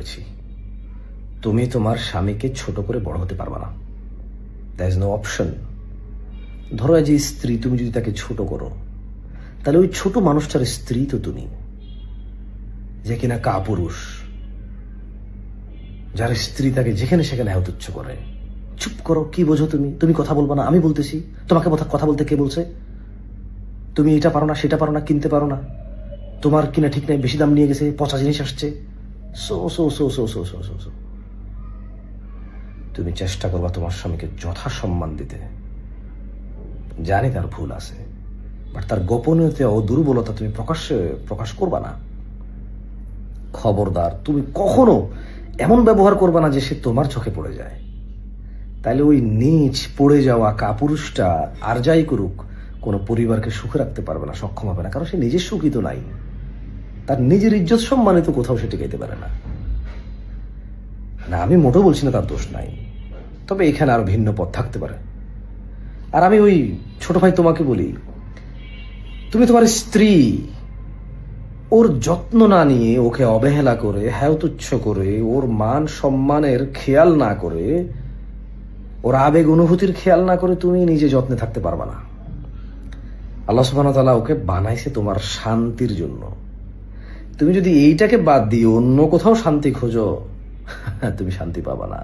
বলেছি, তুমি তোমার স্বামীকে ছোট করে বড় হতে পারবে না। There is no option. ধরো যে স্ত্রী, তুমি যদি তাকে ছোট করো, তাহলে ওই ছোট মানুষটার স্ত্রী তো তুমি, যে কিনা কাপুরুষ, যার স্ত্রী তাকে যেখানে সেখানে তুচ্ছ করে। চুপ করো, কি বোঝো তুমি? তুমি কথা বলবো না? আমি বলতেছি। তোমাকে কথা বলতে কে বলছে? তুমি এটা পারো না, সেটা পারো না, কিনতে পারো না, তোমার কিনা ঠিক নাই, বেশি দাম নিয়ে গেছে, পচা জিনিস আসছে। So so so so so so so so তুমি চেষ্টা করবা তোমার স্বামীকে যথাসম্মান দিতে। জানি তার ভুল আছে, বাট তার গোপনীয়তা ও দুর্বলতা তুমি প্রকাশ করবা না। খবরদার, তুমি কখনো এমন ব্যবহার করবা না যে সে তোমার চোখে পড়ে যায়। তাহলে ওই নিচ পড়ে যাওয়া কাপুরুষটা আর যাই করুক, কোনো পরিবারকে সুখে রাখতে পারবে না, সক্ষম হবে না, কারণ সে নিজের সুখী তো নাই। তার নিজের ইজ্জত সম্মানিত কোথাও সে টিকাইতে পারে না। না, আমি মোটেও বলছি না তার দোষ নাই, তবে এখানে আরো ভিন্ন পথ থাকতে পারে। আর আমি ওই ছোট ভাই তোমাকে বলি, তুমি তোমার স্ত্রী ওর যত্ন না নিয়ে, ওকে অবহেলা করে, তুচ্ছ করে, ওর মান সম্মানের খেয়াল না করে, ওর আবেগ অনুভূতির খেয়াল না করে তুমি নিজে যত্নে থাকতে পারবা না। আল্লাহ সুবহানাহু ওয়া তাআলা ওকে বানাইছে তোমার শান্তির জন্য। তুমি যদি এইটাকে বাদ দিয়ে অন্য কোথাও শান্তি খোঁজো, তুমি শান্তি পাবা না।